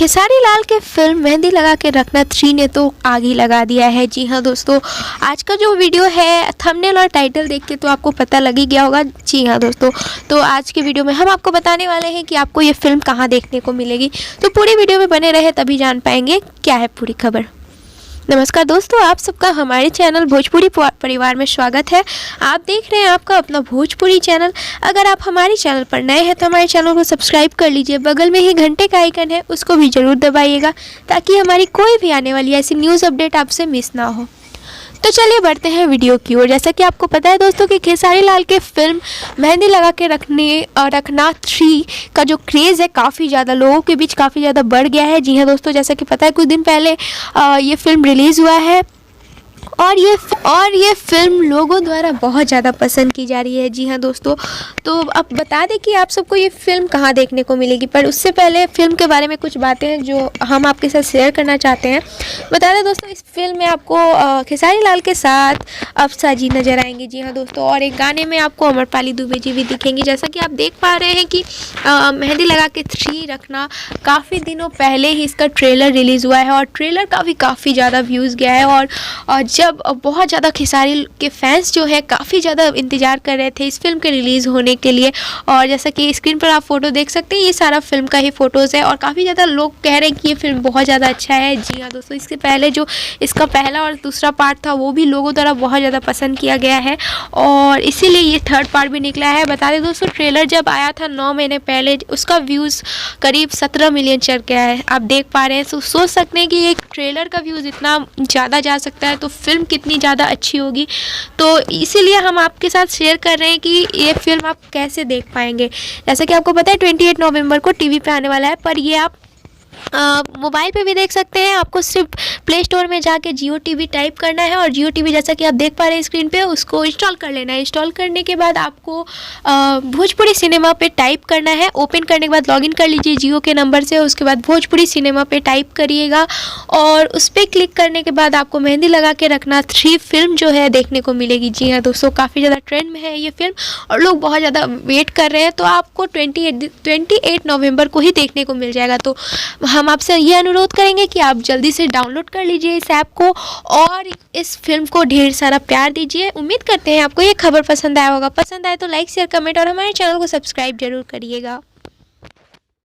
खेसारी लाल के फिल्म मेहंदी लगा के रखना 3 ने तो आग ही लगा दिया है। जी हाँ दोस्तों, आज का जो वीडियो है थंबनेल और टाइटल देख के तो आपको पता लग ही गया होगा। जी हाँ दोस्तों, तो आज के वीडियो में हम आपको बताने वाले हैं कि आपको ये फिल्म कहाँ देखने को मिलेगी। तो पूरी वीडियो में बने रहे तभी जान पाएंगे क्या है पूरी खबर। नमस्कार दोस्तों, आप सबका हमारे चैनल भोजपुरी परिवार में स्वागत है। आप देख रहे हैं आपका अपना भोजपुरी चैनल। अगर आप हमारे चैनल पर नए हैं तो हमारे चैनल को सब्सक्राइब कर लीजिए। बगल में ही घंटे का आइकन है, उसको भी ज़रूर दबाइएगा ताकि हमारी कोई भी आने वाली ऐसी न्यूज़ अपडेट आपसे मिस ना हो। तो चलिए बढ़ते हैं वीडियो की ओर। जैसा कि आपको पता है दोस्तों कि खेसारी लाल के फिल्म मेहंदी लगा के रखना 3 का जो क्रेज़ है काफ़ी ज़्यादा लोगों के बीच काफ़ी ज़्यादा बढ़ गया है। जी हाँ दोस्तों, जैसा कि पता है कुछ दिन पहले ये फिल्म रिलीज़ हुआ है और ये फिल्म लोगों द्वारा बहुत ज़्यादा पसंद की जा रही है। जी हाँ दोस्तों, तो अब बता दें कि आप सबको ये फिल्म कहाँ देखने को मिलेगी, पर उससे पहले फिल्म के बारे में कुछ बातें हैं जो हम आपके साथ शेयर करना चाहते हैं। बता दें दोस्तों, इस फिल्म में आपको खेसारी लाल के साथ अफसा जी नज़र आएंगे। जी हाँ दोस्तों, और एक गाने में आपको अमरपाली दुबे जी भी दिखेंगी। जैसा कि आप देख पा रहे हैं कि मेहंदी लगा के 3 रखना काफ़ी दिनों पहले ही इसका ट्रेलर रिलीज़ हुआ है और ट्रेलर का भी काफ़ी ज़्यादा व्यूज़ गया है और जब बहुत ज़्यादा खेसारी के फैंस जो है काफ़ी ज़्यादा इंतज़ार कर रहे थे इस फिल्म के रिलीज़ होने के लिए। और जैसा कि स्क्रीन पर आप फ़ोटो देख सकते हैं, ये सारा फिल्म का ही फ़ोटोज़ है और काफ़ी ज़्यादा लोग कह रहे हैं कि ये फिल्म बहुत ज़्यादा अच्छा है। जी हाँ दोस्तों, इससे पहले जो इसका पहला और दूसरा पार्ट था वो भी लोगों द्वारा बहुत ज़्यादा पसंद किया गया है और इसीलिए ये 3rd पार्ट भी निकला है। बता दें दोस्तों, ट्रेलर जब आया था 9 महीने पहले, उसका व्यूज़ करीब 17 मिलियन चल गया है। आप देख पा रहे हैं, तो सोच सकते हैं कि एक ट्रेलर का व्यूज़ इतना ज़्यादा जा सकता है तो फिल्म कितनी ज़्यादा अच्छी होगी। तो इसीलिए हम आपके साथ शेयर कर रहे हैं कि ये फिल्म आप कैसे देख पाएंगे। जैसा कि आपको पता है 28 नवंबर को टीवी पे आने वाला है, पर ये आप मोबाइल पे भी देख सकते हैं। आपको सिर्फ प्ले स्टोर में जाके जियो टीवी टाइप करना है और जियो टीवी जैसा कि आप देख पा रहे हैं स्क्रीन पे, उसको इंस्टॉल कर लेना है। इंस्टॉल करने के बाद आपको भोजपुरी सिनेमा पे टाइप करना है। ओपन करने के बाद लॉगिन कर लीजिए जियो के नंबर से, उसके बाद भोजपुरी सिनेमा पे टाइप करिएगा और उस पर क्लिक करने के बाद आपको मेहंदी लगा के रखना 3 फिल्म जो है देखने को मिलेगी। जी हाँ दोस्तों, काफ़ी ज़्यादा ट्रेंड में है ये फिल्म और लोग बहुत ज़्यादा वेट कर रहे हैं। तो आपको 28 नवंबर को ही देखने को मिल जाएगा। तो हम आपसे ये अनुरोध करेंगे कि आप जल्दी से डाउनलोड कर लीजिए इस ऐप को और इस फिल्म को ढेर सारा प्यार दीजिए। उम्मीद करते हैं आपको ये खबर पसंद आया होगा। पसंद आए तो लाइक शेयर कमेंट और हमारे चैनल को सब्सक्राइब जरूर करिएगा।